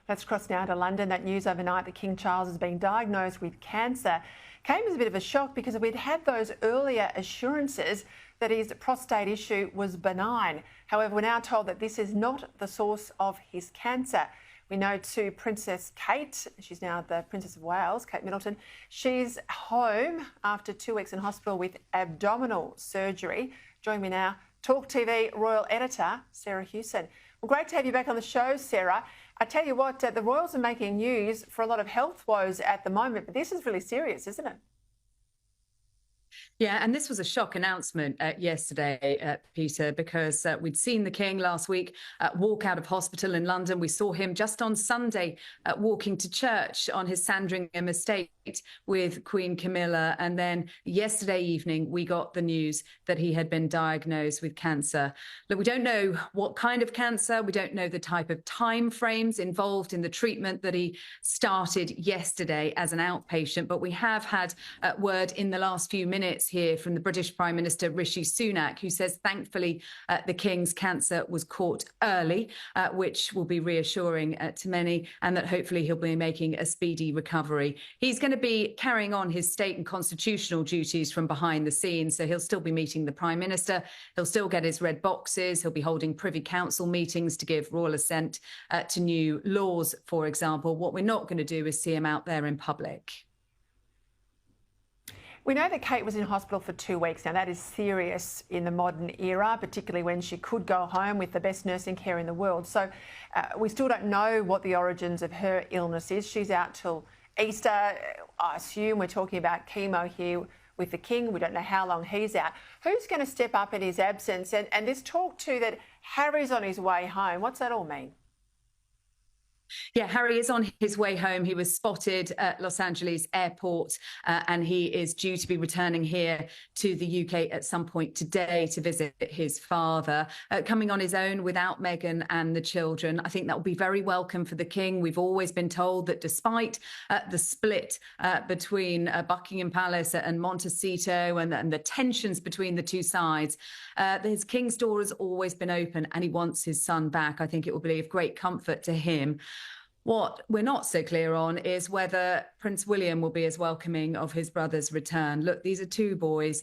Let's cross now to London. That news overnight that King Charles has been diagnosed with cancer came as a bit of a shock because we'd had those earlier assurances that his prostate issue was benign. However, we're now told that this is not the source of his cancer. We know too Princess Kate, she's now the Princess of Wales, Kate Middleton, she's home after 2 weeks in hospital with abdominal surgery. Joining me now, Talk TV Royal Editor, Sarah Hewson. Well, great to have you back on the show, Sarah. I tell you what, the Royals are making news for a lot of health woes at the moment, but this is really serious, isn't it? Yeah, and this was a shock announcement yesterday, Peter, because we'd seen the King last week walk out of hospital in London. We saw him just on Sunday walking to church on his Sandringham estate with Queen Camilla. And then yesterday evening, we got the news that he had been diagnosed with cancer. Look, we don't know what kind of cancer. We don't know the type of time frames involved in the treatment that he started yesterday as an outpatient. But we have had word in the last few minutes here from the British Prime Minister Rishi Sunak, who says thankfully the King's cancer was caught early, which will be reassuring to many, and that hopefully he'll be making a speedy recovery. He's going to be carrying on his state and constitutional duties from behind the scenes, so he'll still be meeting the Prime Minister, he'll still get his red boxes, he'll be holding Privy Council meetings to give royal assent to new laws, for example. What we're not going to do is see him out there in public. We know that Kate was in hospital for 2 weeks. Now, that is serious in the modern era, particularly when she could go home with the best nursing care in the world. So we still don't know what the origins of her illness is. She's out till Easter. I assume we're talking about chemo here with the King. We don't know how long he's out. Who's going to step up in his absence? And this talk too that Harry's on his way home. What's that all mean? Yeah, Harry is on his way home. He was spotted at Los Angeles airport and he is due to be returning here to the UK at some point today to visit his father, coming on his own without Meghan and the children. I think that will be very welcome for the King. We've always been told that despite the split between Buckingham Palace and Montecito and the tensions between the two sides, his King's door has always been open and he wants his son back. I think it will be of great comfort to him. What we're not so clear on is whether Prince William will be as welcoming of his brother's return. Look, these are two boys,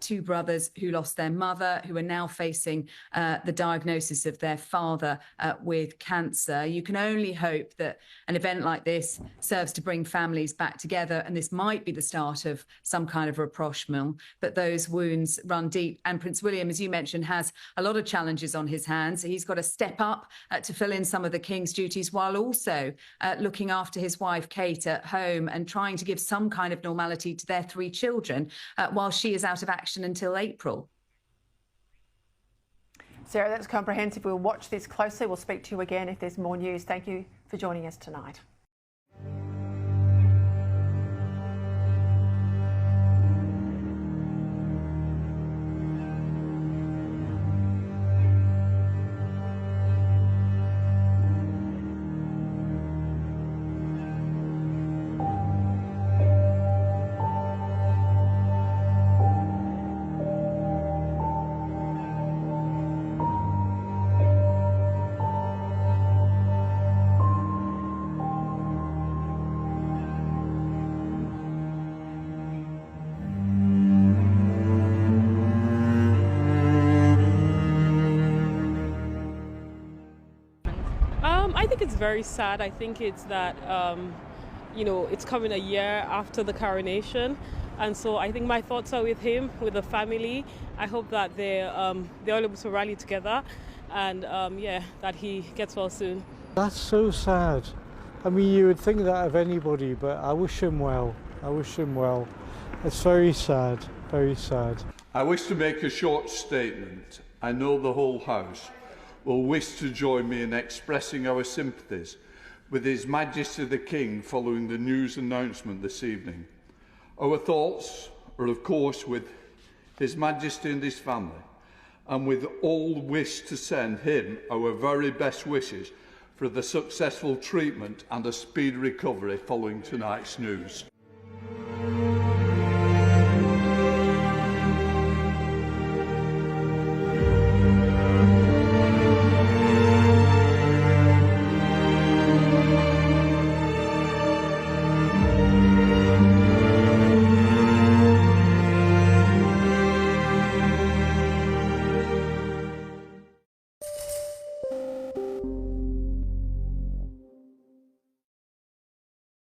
two brothers who lost their mother, who are now facing the diagnosis of their father with cancer. You can only hope that an event like this serves to bring families back together, and this might be the start of some kind of rapprochement, but those wounds run deep. And Prince William, as you mentioned, has a lot of challenges on his hands. He's got to step up to fill in some of the King's duties while also looking after his wife Kate at home and trying to give some kind of normality to their 3 children while she is out of action until April. Sarah, that's comprehensive. We'll watch this closely. We'll speak to you again if there's more news. Thank you for joining us tonight. I think it's very sad. I think it's that, you know, it's coming a year after the coronation. And so I think my thoughts are with him, with the family. I hope that they're all able to rally together and, yeah, that he gets well soon. That's so sad. I mean, you would think that of anybody, but I wish him well. I wish him well. It's very sad, very sad. I wish to make a short statement. I know the whole House will wish to join me in expressing our sympathies with His Majesty the King following the news announcement this evening. Our thoughts are, of course, with His Majesty and his family, and with all wish to send him our very best wishes for the successful treatment and a speedy recovery following tonight's news.